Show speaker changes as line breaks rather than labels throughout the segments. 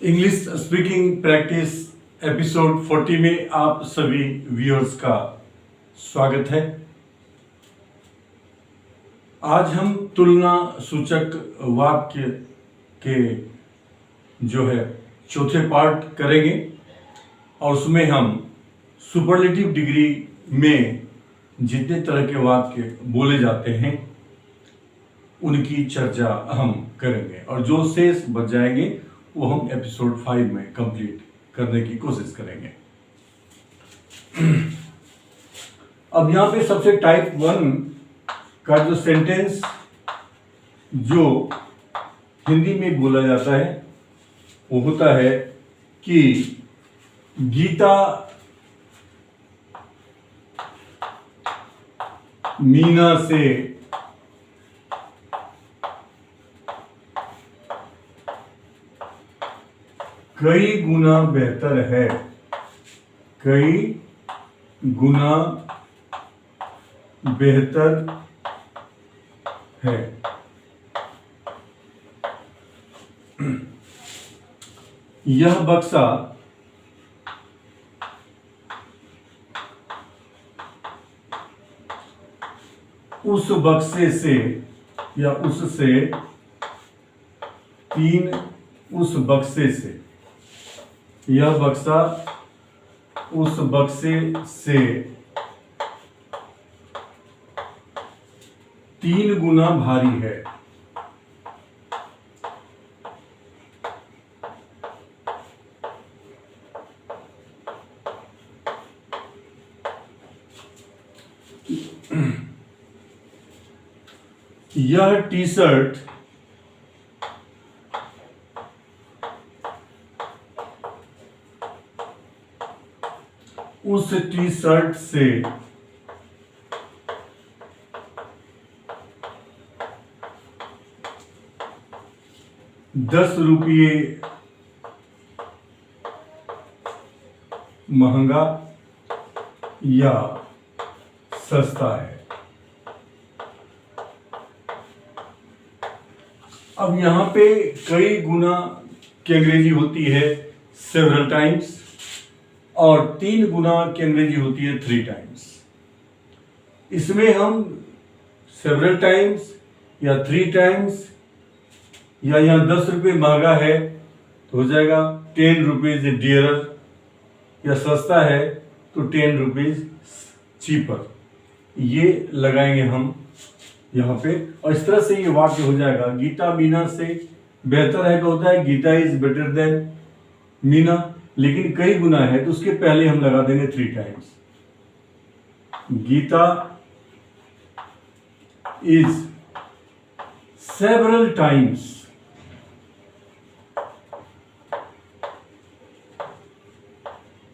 English speaking practice episode 40 में आप सभी व्यूअर्स का स्वागत है। आज हम तुलना सूचक वाक्य के जो है चौथे पार्ट करेंगे और उसमें हम सुपरलेटिव डिग्री में जितने तरह के वाक्य बोले जाते हैं उनकी चर्चा हम करेंगे और जो शेष बच जाएंगे वो हम एपिसोड 5 में कंप्लीट करने की कोशिश करेंगे। अब यहाँ पे सबसे टाइप 1 का जो सेंटेंस जो हिंदी में बोला जाता है वो होता है कि गीता मीना से कई गुना बेहतर है, कई गुना बेहतर है। यह बक्सा उस बक्से से या उससे उस बक्से से, यह बक्सा उस बक्से से 3 गुना भारी है। यह टी शर्ट उस टी शर्ट से 10 रुपये महंगा या सस्ता है। अब यहाँ पे कई गुना की अंग्रेजी होती है सेवरल टाइम्स और 3 गुना की अंग्रेजी होती है 3 टाइम्स। इसमें हम सेवरल टाइम्स या 3 टाइम्स या यहाँ 10 रुपये महंगा है तो हो जाएगा 10 रुपीज डियरर, या सस्ता है तो 10 रुपीज चीपर। ये लगाएंगे हम यहाँ पे और इस तरह से ये वाक्य हो जाएगा। गीता मीना से बेहतर है तो होता है Geeta is better than Meena, लेकिन कई गुना है तो उसके पहले हम लगा देंगे 3 times. Geeta is several times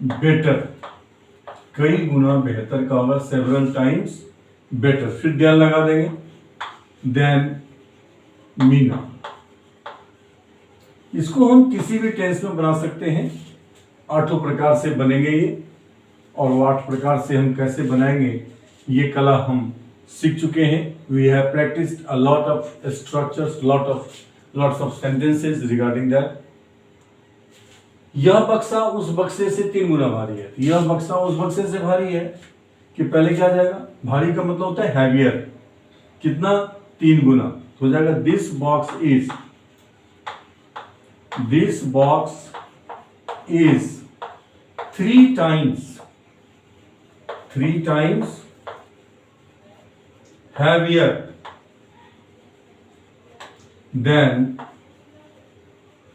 better, कई गुना बेहतर का होगा सेवरल टाइम्स बेटर, फिर देन लगा देंगे देन मीना। इसको हम किसी भी टेंस में बना सकते हैं, 8 प्रकार से बनेंगे ये, और वो 8 प्रकार से हम कैसे बनाएंगे ये कला हम सीख चुके हैं। We have practised a lot of structures, lots of sentences regarding that. यह बक्सा उस बक्से से 3 गुना भारी है। यह बक्सा उस बक्से से भारी है कि पहले क्या जाएगा, भारी का मतलब होता है हैवियर, कितना 3 गुना, तो हो जाएगा this box is 3 times heavier than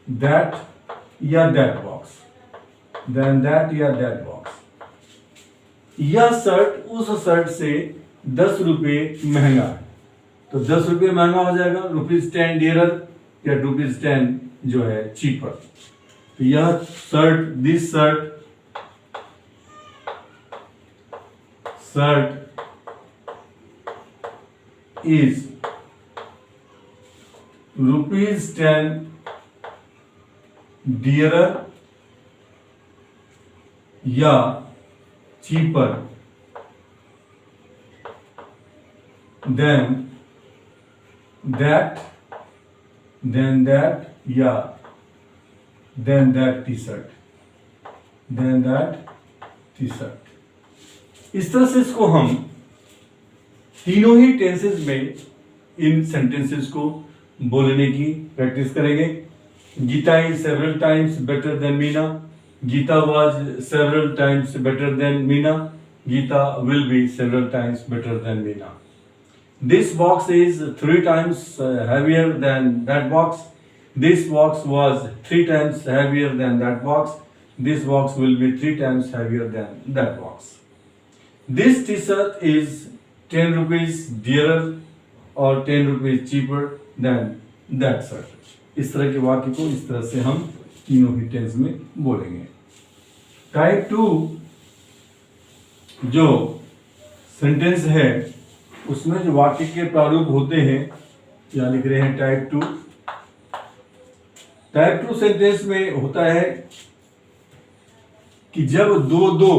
that या that box, यह शर्ट उस शर्ट से 10 रुपये महंगा है, तो 10 रुपये महंगा हो जाएगा ₹10 डियरर या ₹10 जो है चीपर। तो यह shirt, this shirt is ₹10 dearer या चीपर then that या than that t-shirt, than that t-shirt। इस तरह से इसको हम तीनों ही टेंसेस में इन सेंटेंसेस को बोलने की प्रैक्टिस करेंगे। Geeta is several times better than Meena, Geeta was several times better than Meena, Geeta will be several times better than Meena. This box is 3 times heavier than that box, this box was 3 times heavier than that box, this box will be 3 times heavier than that box। This t-shirt is 10 rupees dearer or 10 rupees cheaper than that shirt। इस तरह के वाक्य को इस तरह से हम तीनों ही टेंस में बोलेंगे। टाइप 2 जो सेंटेंस है उसमें जो वाक्य के प्रारूप होते हैं, यहाँ लिख रहे हैं टाइप 2। टाइप 2 सेंटेंस में होता है कि जब दो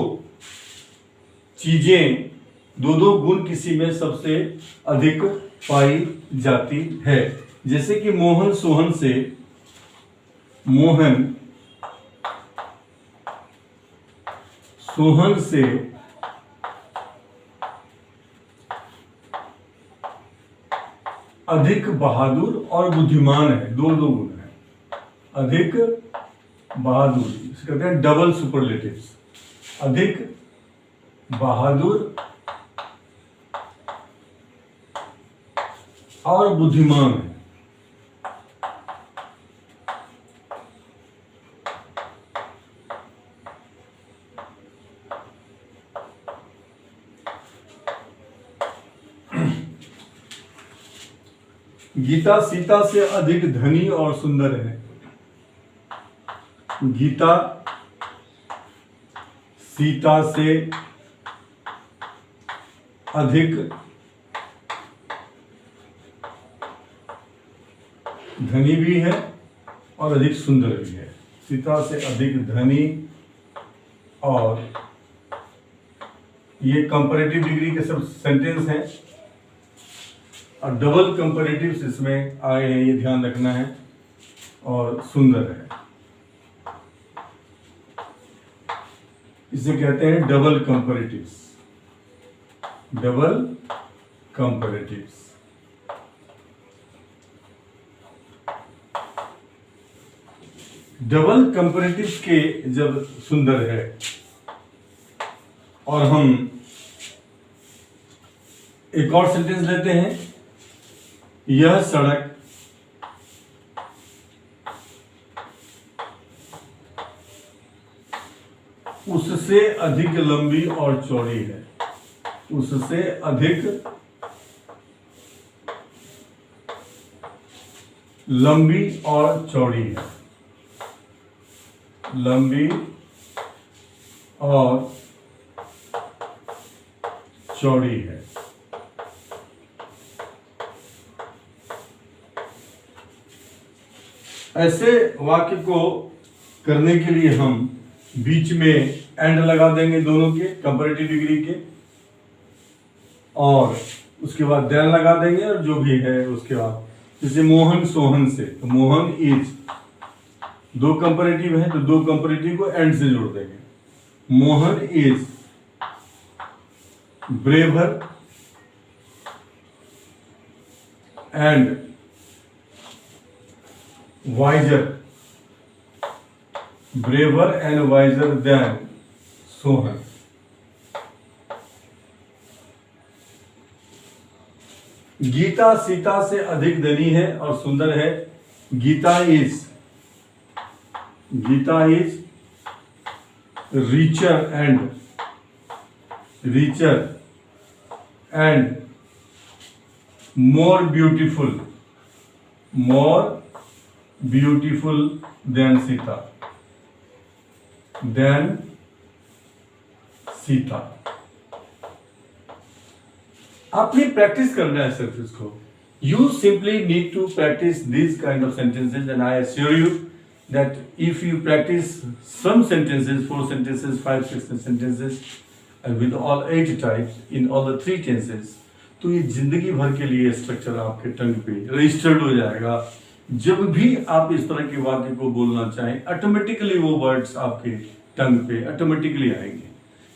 चीजें, दो गुण किसी में सबसे अधिक पाई जाती है। जैसे कि मोहन सोहन से अधिक बहादुर और बुद्धिमान है, दो गुण है। अधिक बहादुर, इसे कहते हैं डबल सुपरलेटिव्स। अधिक बहादुर और बुद्धिमान है। गीता सीता से अधिक धनी और सुंदर है, गीता सीता से अधिक धनी भी है और अधिक सुंदर भी है। सीता से अधिक धनी, और ये कंपैरेटिव डिग्री के सब सेंटेंस हैं और डबल कंपैरेटिव्स इसमें आए हैं, ये ध्यान रखना है। और सुंदर है, इसे कहते हैं double comparatives. Double comparatives. Double comparatives के जब सुंदर है, और हम एक और सेंटेंस लेते हैं, यह सड़क उससे अधिक लंबी और चौड़ी है, उससे अधिक लंबी और चौड़ी है, लंबी और चौड़ी है। ऐसे वाक्य को करने के लिए हम बीच में एंड लगा देंगे दोनों के, कंपैरेटिव डिग्री के, और उसके बाद देन लगा देंगे, और जो भी है उसके बाद, जैसे मोहन सोहन से, तो मोहन इज, दो कंपैरेटिव है तो दो कंपैरेटिव को एंड से जोड़ देंगे। Mohan is braver and wiser, braver and wiser than Sohan. Geeta Sita से अधिक धनी है और सुंदर है, Geeta is richer and more beautiful than Sita. आपने प्रैक्टिस करना है सिर्फ इसको। You simply need to practice these kind of sentences, and I assure you that if you practice some sentences, 4 sentences, 5, 6 sentences, and with all 8 types in all the 3 tenses, तो ये जिंदगी भर के लिए स्ट्रक्चर आपके टंग पे रजिस्टर्ड हो जाएगा, जब भी आप इस तरह के वाक्य को बोलना चाहें, ऑटोमेटिकली वो वर्ड्स आपके टंग पे ऑटोमेटिकली आएंगे.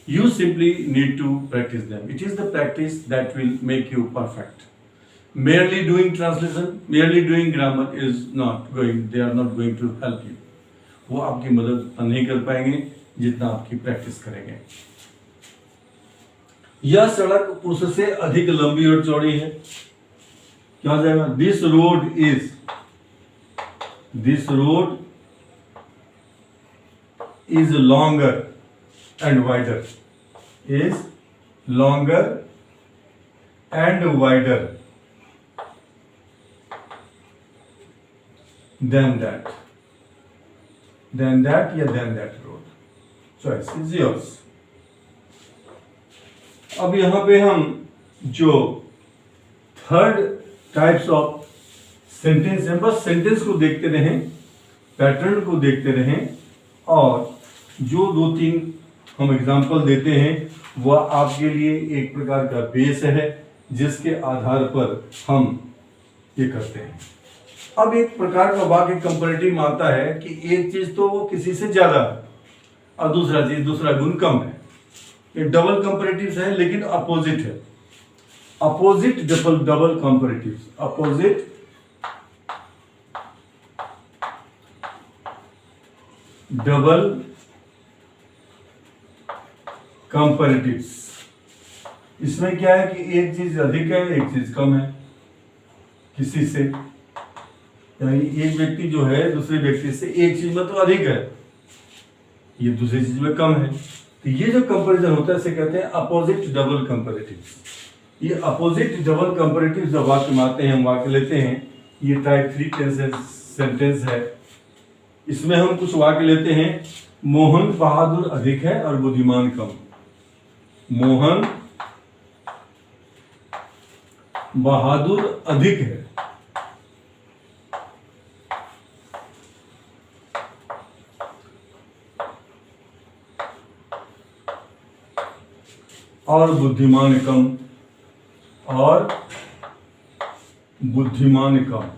You simply need to practice them. It is the practice that will make you perfect. Merely doing translation, merely doing grammar is not going, they are not going to help you. वो आपकी मदद नहीं कर पाएंगे जितना आपकी practice करेंगे. यह सड़क उससे अधिक लंबी और चौड़ी है. क्या हो जाएगा? This road is longer and wider. Is longer and wider than that. Than that या than that road. Choice is yours. अब यहाँ पे हम जो थर्ड टाइप्स ऑफ सेंटेंस है, बस सेंटेंस को देखते रहें, पैटर्न को देखते रहें, और जो 2-3 हम एग्जाम्पल देते हैं वह आपके लिए एक प्रकार का बेस है जिसके आधार पर हम ये करते हैं. अब एक प्रकार का वाक्य कंपैरेटिव में आता है कि एक चीज तो वो किसी से ज्यादा है और दूसरा गुण कम है. ये डबल कंपैरेटिव्स है लेकिन अपोजिट है. Opposite double comparatives. Opposite double comparatives. इसमें क्या है कि एक चीज अधिक है, एक चीज कम है किसी से. यानी एक व्यक्ति जो है दूसरे व्यक्ति से एक चीज में तो अधिक है, ये दूसरी चीज में कम है. तो ये जो कंपैरिजन होता है इसे कहते हैं अपोजिट डबल कंपैरेटिव्स. ये अपोजिट डबल कंपैरेटिव्स जब वाक्य में आते हैं, हम वाक्य लेते हैं, ये टाइप 3 सेंटेंस है. इसमें हम कुछ वाक्य लेते हैं. मोहन बहादुर अधिक है और बुद्धिमान कम. मोहन बहादुर अधिक है और बुद्धिमान कम. और बुद्धिमान कम.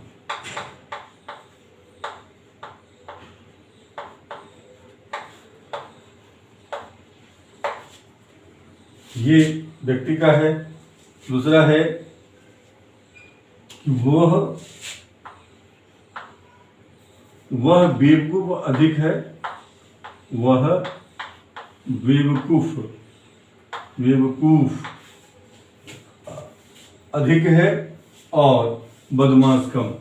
ये व्यक्ति का है. दूसरा है कि वह बेवकूफ अधिक है. वह बेवकूफ अधिक है और बदमाश कम.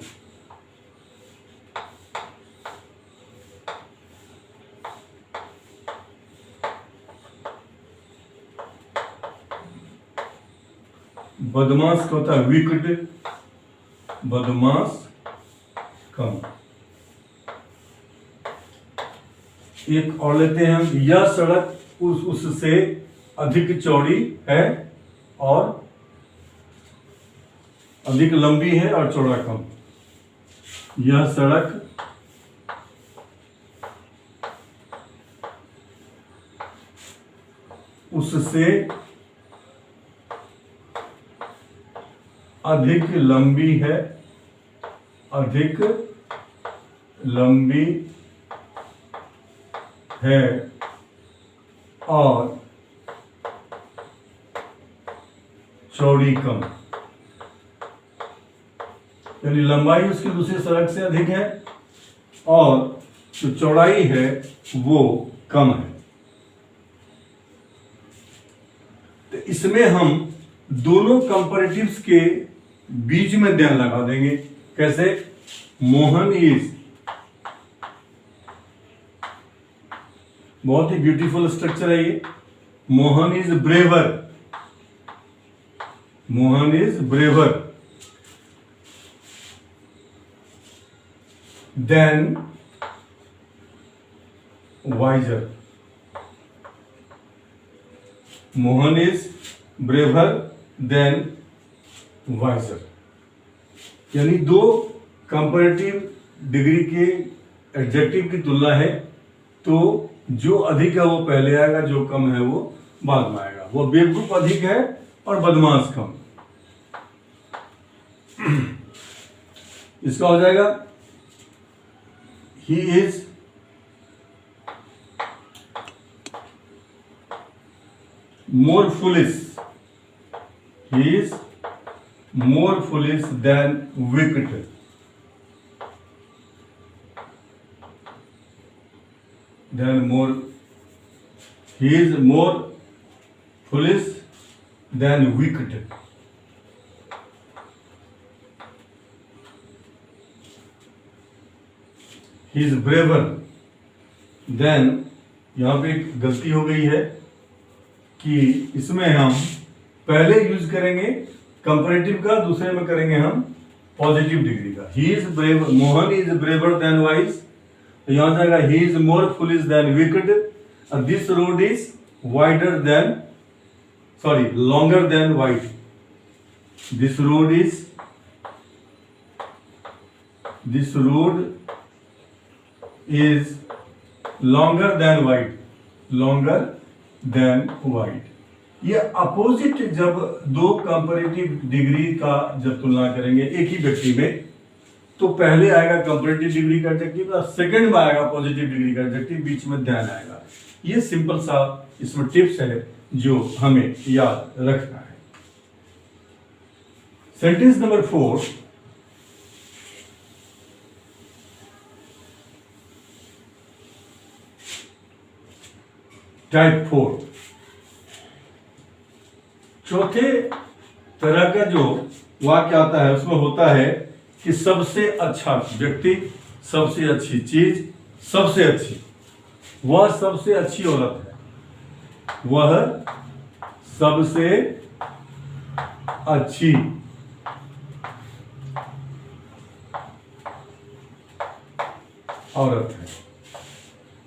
बदमाश का होता है विकेट. बदमाश कम. एक और लेते हैं हम. यह सड़क उससे अधिक चौड़ी है और अधिक लंबी है और चौड़ा कम. यह सड़क उससे अधिक लंबी है. अधिक लंबी है और चौड़ी कम. यानी लंबाई उसकी दूसरी सड़क से अधिक है और जो चौड़ाई है वो कम है. तो इसमें हम दोनों कंपैरेटिव्स के बीच में ध्यान लगा देंगे. कैसे? मोहन इज, बहुत ही ब्यूटीफुल स्ट्रक्चर है ये. Mohan is braver. Mohan is braver than wiser. Mohan is braver than wiser. यानी दो कंपैरेटिव डिग्री के एडजेक्टिव की तुलना है, तो जो अधिक है वो पहले आएगा, जो कम है वो बाद में आएगा. वो बेवकूफ अधिक है और बदमाश कम. इसका हो जाएगा he is more foolish, he is more foolish than wicked, he is more foolish than wicked. He is braver than, यहाँ पे एक गलती हो गई है कि इसमें हम पहले यूज करेंगे कंपैरेटिव का, दूसरे में करेंगे हम पॉजिटिव डिग्री का। He is brave, Mohan is braver than wise, तो यहां जाएगा he is more foolish than wicked, this road is wider than, sorry longer than wide, this road is longer than wide, longer than wide। ये opposite जब दो comparative degree का जब तुलना करेंगे एक ही व्यक्ति में, तो पहले आएगा कंपैरेटिव डिग्री का एडजेक्टिव और सेकंड में आएगा पॉजिटिव डिग्री का एडजेक्टिव, बीच में ध्यान आएगा। ये सिंपल सा इसमें टिप्स है जो हमें याद रखना है। सेंटेंस नंबर 4, टाइप 4, चौथे तरह का जो वाक्य आता है उसमें होता है कि सबसे अच्छा व्यक्ति, सबसे अच्छी चीज, सबसे अच्छी, वह सबसे अच्छी औरत है, वह सबसे अच्छी औरत है।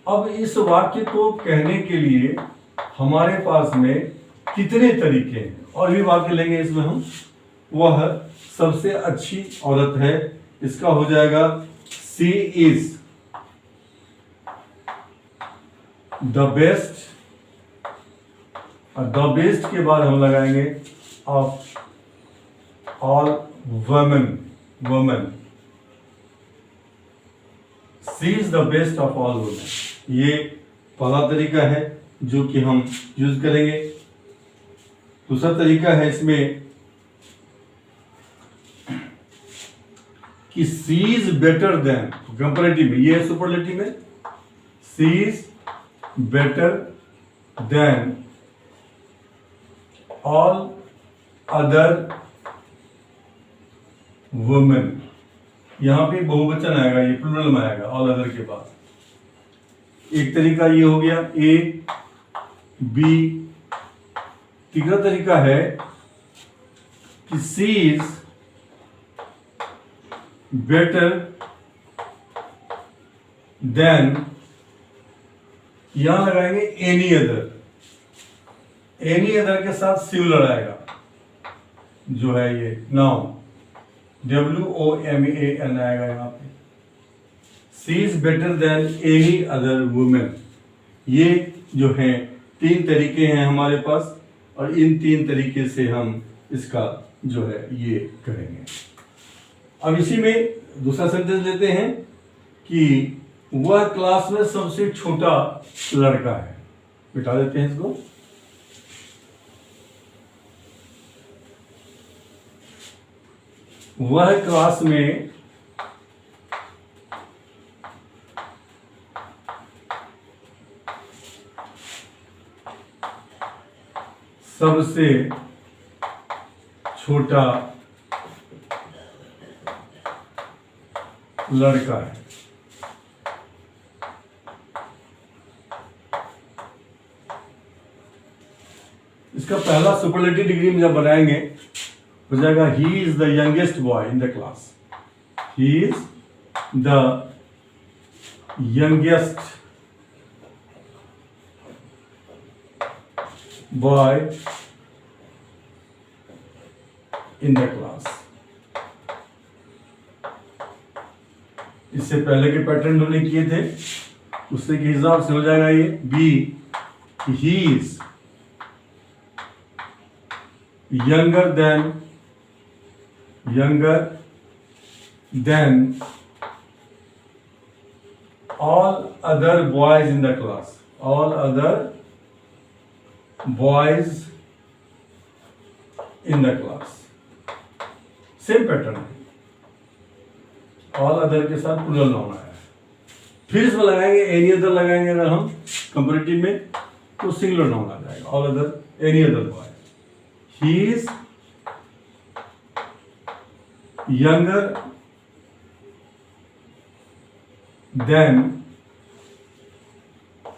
अब इस वाक्य को कहने के लिए हमारे पास में कितने तरीके हैं, और भी वाक्य लेंगे इसमें हम। वह सबसे अच्छी औरत है, इसका हो जाएगा सी इज द बेस्ट, और द बेस्ट के बाद हम लगाएंगे of all women, she is the best of all women. ये पहला तरीका है जो कि हम यूज करेंगे। दूसरा तरीका है इसमें कि she is better than, comparative में ये है सुपरलेटिव में, she is better than all other women. यहां पे बहुवचन आएगा, ये प्लूरल में आएगा ऑल अदर के बाद। एक तरीका ये हो गया ए बी। तीसरा तरीका है कि सी इज बेटर देन, यहां लगाएंगे एनी अदर, एनी अदर के साथ सिमिलर आएगा जो है ये नाउन, WOMAN आएगा यहाँ पे। She is better than any other women. ये जो है तीन तरीके हैं हमारे पास, और इन तीन तरीके से हम इसका जो है ये करेंगे। अब इसी में दूसरा सेंटेंस लेते हैं कि वह क्लास में सबसे छोटा लड़का है। बिठा देते हैं इसको। वह क्लास में सबसे छोटा लड़का है। इसका पहला सुपरलेटिव डिग्री में जब बनाएंगे हो जाएगा he is the youngest boy in the class, he is the youngest boy in the class. इससे पहले के पैटर्न हमने किए थे उससे के हिसाब से हो जाएगा ये B, he is younger than all other boys in the class, all other boys in the class, same pattern है, ऑल अदर के साथ प्लूरल नाउन आया है। फिर इसमें लगाएंगे एनी अदर, लगाएंगे अगर हम कंपैरेटिव में तो सिंगुलर नाउन आ जाएगा, all other any other boy. He is younger then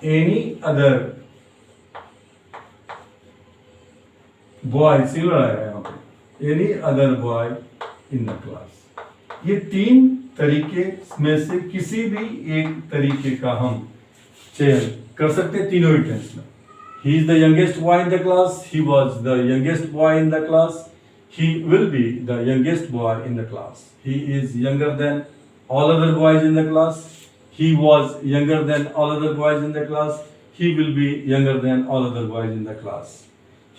any other boy, singular आएगा यहाँ पे, any other boy in the class. ये तीन तरीके में से किसी भी एक तरीके का हम चयन कर सकते हैं तीनों ही टेंस में। He is the youngest boy in the class, he was the youngest boy in the class, he will be the youngest boy in the class, he is younger than all other boys in the class, he was younger than all other boys in the class, he will be younger than all other boys in the class,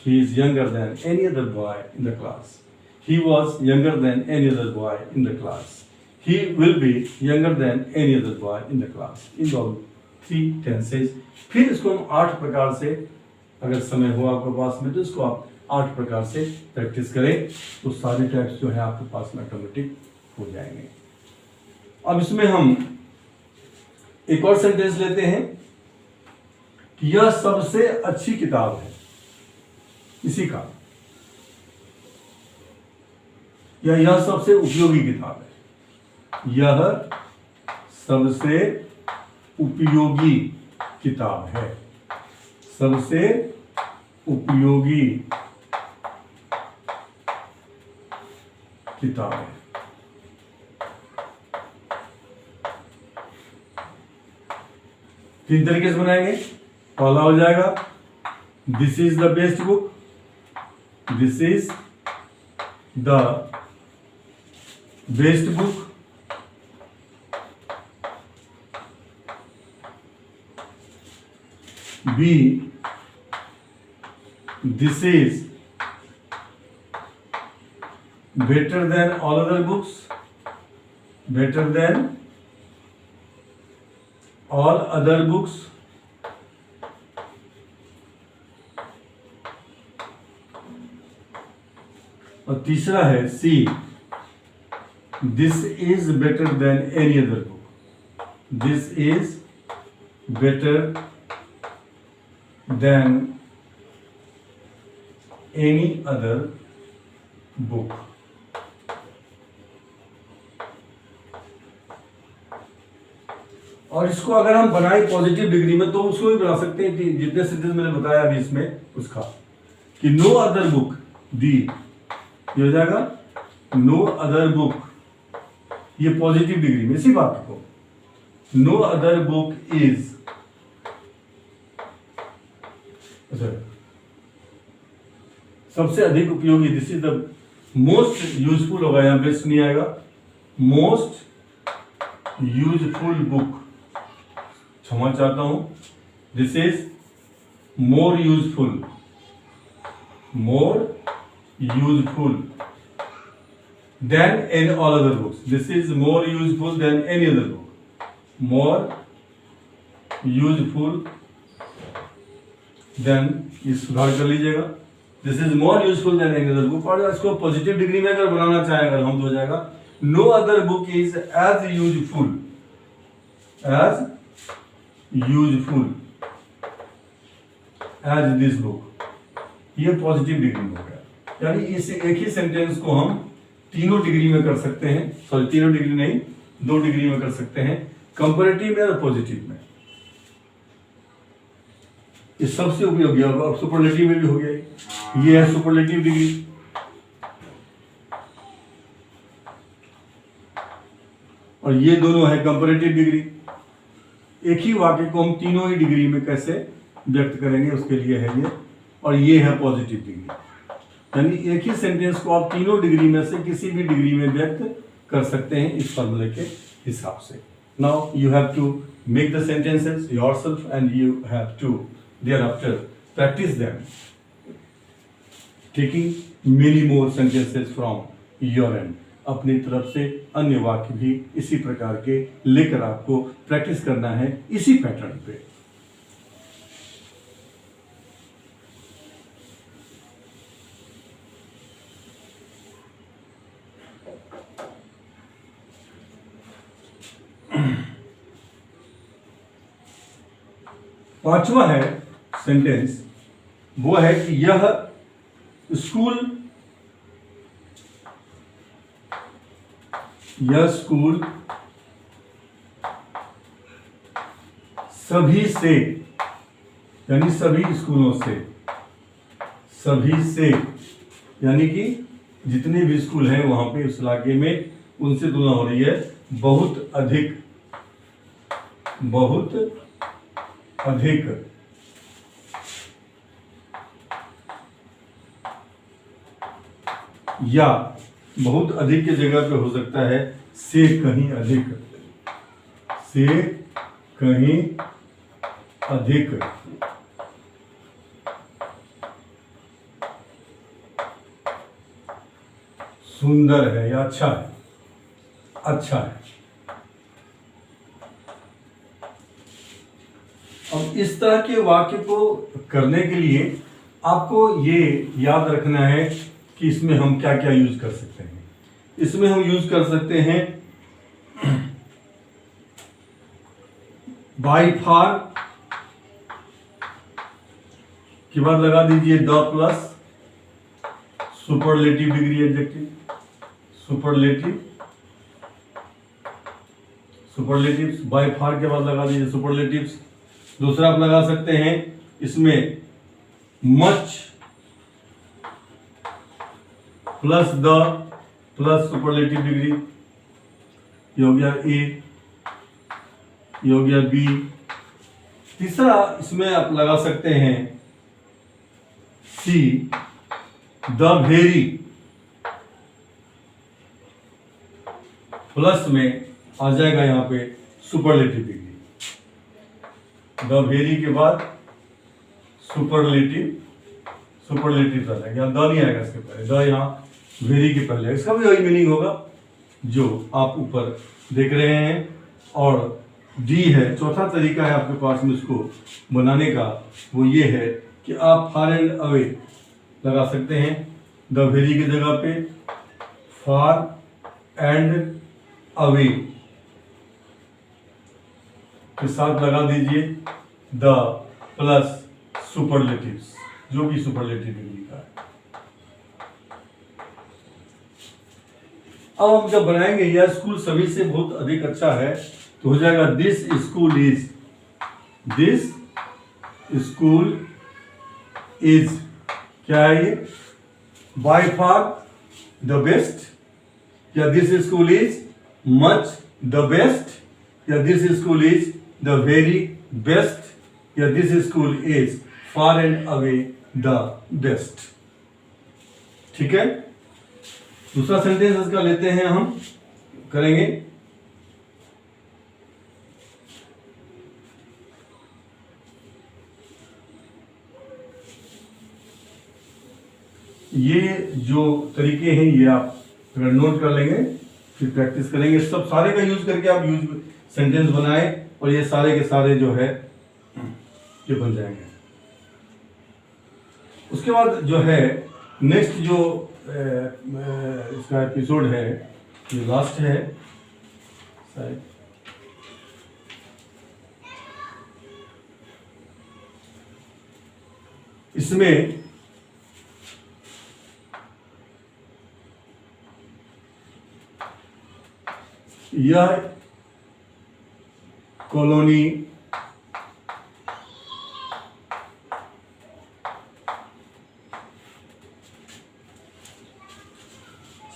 he is younger than any other boy in the class, he was younger than any other boy in the class, he will be younger than any other boy in the class। In all three tenses. फिर इसको हम 8 प्रकार से, अगर समय हो आपके पास में तो इसको आप 8 प्रकार से प्रैक्टिस करें तो सारे टाइप्स जो है आपके पास में ऑटोमेटिक हो जाएंगे। अब इसमें हम एक और सेंटेंस लेते हैं कि यह सबसे अच्छी किताब है, इसी का, या यह सबसे उपयोगी किताब है, यह सबसे उपयोगी किताब है, सबसे उपयोगी किताब है। तीन तरीके से बनाएंगे। पहला हो जाएगा this is the best book, this is the best book, B, this is better than all other books, better than all other books, और तीसरा है C, this is better than any other book, this is better than any other book। और इसको अगर हम बनाए positive degree में तो उसको भी बना सकते हैं, जितने सेंटेंस मैंने बताया अभी इसमें उसका, कि नो अदर बुक दी, ये हो जाएगा नो अदर बुक, ये पॉजिटिव डिग्री में, इसी बात को नो अदर बुक इज, सबसे अधिक उपयोगी, this is the most useful होगा, यहां बेस्ट नहीं आएगा, मोस्ट यूजफुल बुक, क्षमा चाहता हूं, this is more useful, more useful than any all other books, this is more useful than any other book, more useful than, ये सुधार कर लीजिएगा, this is more useful than any other book. और इसको positive degree में अगर बनाना चाहें अगर हम तो हो जाएगा no other book is as useful, as useful as this book, ये पॉजिटिव डिग्री में हो गया। यानी इस एक ही सेंटेंस को हम तीनों डिग्री में कर सकते हैं, सॉरी तीनों डिग्री नहीं, 2 डिग्री में कर सकते हैं, कंपैरेटिव में और पॉजिटिव में। ये सबसे उपयोगी होगा, और सुपरलेटिव में भी हो गया, ये है सुपरलेटिव डिग्री। और ये दोनों है कंपैरेटिव डिग्री। एक ही वाक्य को हम तीनों ही डिग्री में कैसे व्यक्त करेंगे उसके लिए है ये, और ये है पॉजिटिव डिग्री। यानी एक ही सेंटेंस को आप तीनों डिग्री में से किसी भी डिग्री में व्यक्त कर सकते हैं इस फॉर्मूले के हिसाब से। Now you have to make the sentences yourself and you have to thereafter practice them, taking many more sentences from your end। अपनी तरफ से अन्य वाक्य भी इसी प्रकार के लेकर आपको प्रैक्टिस करना है इसी पैटर्न पे। पांचवा है सेंटेंस, वो है कि यह स्कूल सभी से, यानी सभी स्कूलों से, सभी से यानी कि जितने भी स्कूल हैं वहां पे उस इलाके में उनसे तुलना हो रही है। बहुत अधिक, बहुत अधिक, या बहुत अधिक की जगह पे हो सकता है से कहीं अधिक, से कहीं अधिक। सुंदर है या अच्छा है, अच्छा है। अब इस तरह के वाक्य को करने के लिए आपको ये याद रखना है कि इसमें हम क्या क्या यूज कर सकते हैं। इसमें हम यूज कर सकते हैं बाय फार के बाद लगा दीजिए the plus superlative degree adjective, superlatives by far के बाद लगा दीजिए सुपरलेटिव्स। दूसरा आप लगा सकते हैं इसमें much plus the plus superlative degree, ये हो गया ए, ये हो गया बी। तीसरा इसमें आप लगा सकते हैं सी द वेरी प्लस में आ जाएगा यहां पे सुपरलेटिव डिग्री। द वेरी के बाद सुपरलेटिव आ जाएगा, द नहीं आएगा इसके पहले, द यहाँ वेरी के पहले। इसका भी वही मीनिंग होगा जो आप ऊपर देख रहे हैं। और डी है, चौथा तरीका है आपके पास में इसको बनाने का, वो ये है कि आप फार एंड अवे लगा सकते हैं। द वेरी की जगह पे फार एंड अवे के साथ लगा दीजिए द प्लस सुपरलेटिव्स, जो भी सुपरलेटिव डिग्री का है। अब हम जब बनाएंगे यह स्कूल सभी से बहुत अधिक अच्छा है, तो हो जाएगा दिस स्कूल इज क्या है ये, बाय फार द बेस्ट, या this school is much the best, या this school is the very best, या this school is far and away the best. ठीक है, दूसरा सेंटेंस इसका लेते हैं, हम करेंगे। ये जो तरीके हैं ये आप अगर नोट कर लेंगे फिर प्रैक्टिस करेंगे, सब सारे का यूज करके आप सेंटेंस बनाए और ये सारे के सारे जो है ये बन जाएंगे। उसके बाद जो है नेक्स्ट जो इसका एपिसोड है, ये लास्ट है शायद, इसमें यह कॉलोनी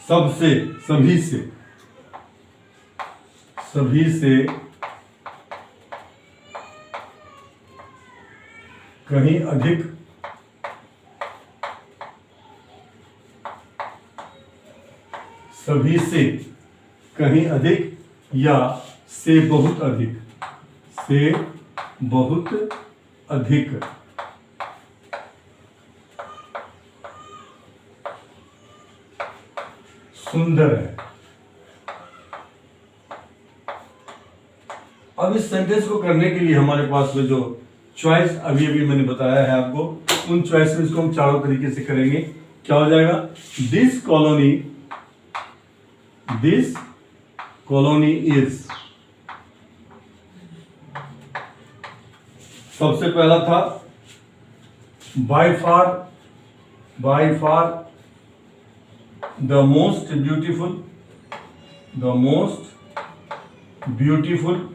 सबसे, सभी से कहीं अधिक सभी से कहीं अधिक, या से बहुत अधिक, से बहुत अधिक सुंदर है। अब इस सेंटेंस को करने के लिए हमारे पास में जो चॉइस अभी अभी मैंने बताया है आपको, उन चॉइस में इसको हम चारों तरीके से करेंगे। क्या हो जाएगा? दिस कॉलोनी इज, सबसे पहला था by far the most beautiful,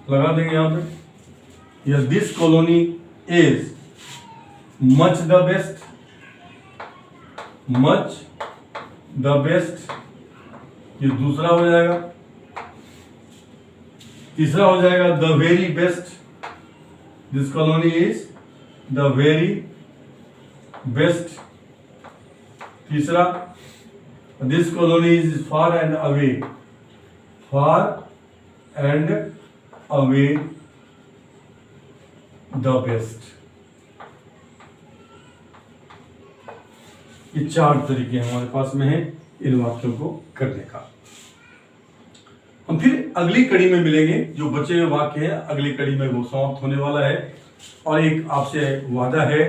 लगा देंगे यहां पे, या this colony is much the best, ये दूसरा हो जाएगा। तीसरा हो जाएगा the very best, this colony is the very best. तीसरा, this colony is far and away the best. ये चार तरीके हमारे पास में है इन वाक्यों को करने का। हम फिर अगली कड़ी में मिलेंगे। जो बचे हुए वाक्य है अगली कड़ी में वो समाप्त होने वाला है। और एक आपसे वादा है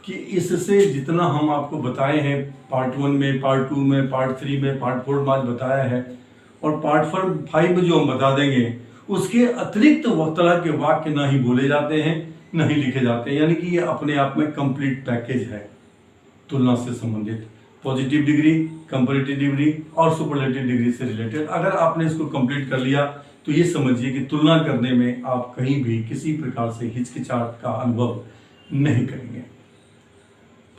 कि इससे जितना हम आपको बताए हैं पार्ट 1 में, पार्ट 2 में, पार्ट 3 में, पार्ट 4 में आज बताया है, और पार्ट 5 में जो हम बता देंगे उसके अतिरिक्त तरह के वाक्य ना ही बोले जाते हैं ना ही लिखे जाते हैं। यानी कि ये अपने आप में कंप्लीट पैकेज है तुलना से संबंधित, पॉजिटिव डिग्री, कंपैरेटिव डिग्री और सुपरलेटिव डिग्री से रिलेटेड। अगर आपने इसको कंप्लीट कर लिया तो ये समझिए कि तुलना करने में आप कहीं भी किसी प्रकार से हिचकिचाहट का अनुभव नहीं करेंगे।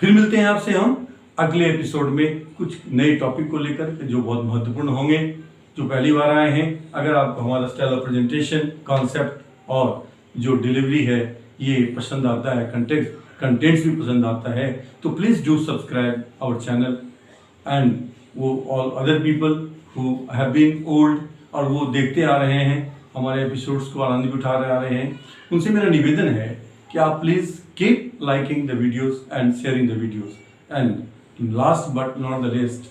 फिर मिलते हैं आपसे हम अगले एपिसोड में कुछ नए टॉपिक को लेकर जो बहुत महत्वपूर्ण होंगे। जो पहली बार आए हैं, अगर आपको हमारा स्टाइल ऑफ प्रेजेंटेशन, कॉन्सेप्ट और जो डिलीवरी है ये पसंद आता है, कंटेंट्स भी पसंद आता है, तो please do subscribe our channel and वो all other people who have been old और वो देखते आ रहे हैं हमारे एपिसोड्स को, आनंद भी उठा रहे हैं, उनसे मेरा निवेदन है कि आप please keep liking the videos and sharing the videos. And last but not the लेस्ट,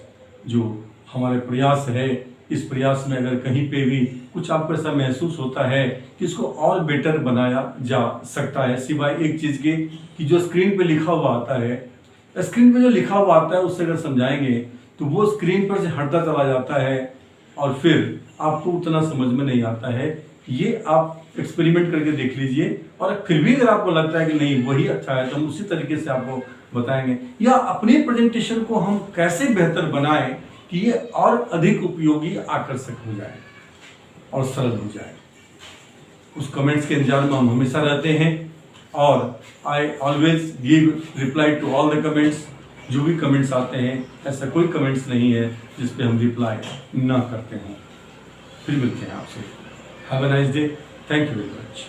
जो हमारे प्रयास है, इस प्रयास में अगर कहीं पे भी कुछ आपको ऐसा महसूस होता है कि इसको और बेटर बनाया जा सकता है, सिवाय एक चीज़ के कि जो स्क्रीन पे लिखा हुआ आता है, स्क्रीन पे जो लिखा हुआ आता है उससे अगर समझाएंगे तो वो स्क्रीन पर से हटता चला जाता है और फिर आपको उतना समझ में नहीं आता है। ये आप एक्सपेरिमेंट करके देख लीजिए, और फिर भी अगर आपको लगता है कि नहीं वही अच्छा है तो हम उसी तरीके से आपको बताएंगे, या अपने प्रेजेंटेशन को हम कैसे बेहतर बनाएं कि ये और अधिक उपयोगी, आकर्षक हो जाए और सरल हो जाए। उस कमेंट्स के इंतजार में हम हमेशा रहते हैं और I always give reply to all the comments. जो भी कमेंट्स आते हैं, ऐसा कोई कमेंट्स नहीं है जिस पे हम रिप्लाई ना करते हैं। फिर मिलते हैं आपसे। Have a nice day. Thank you very much.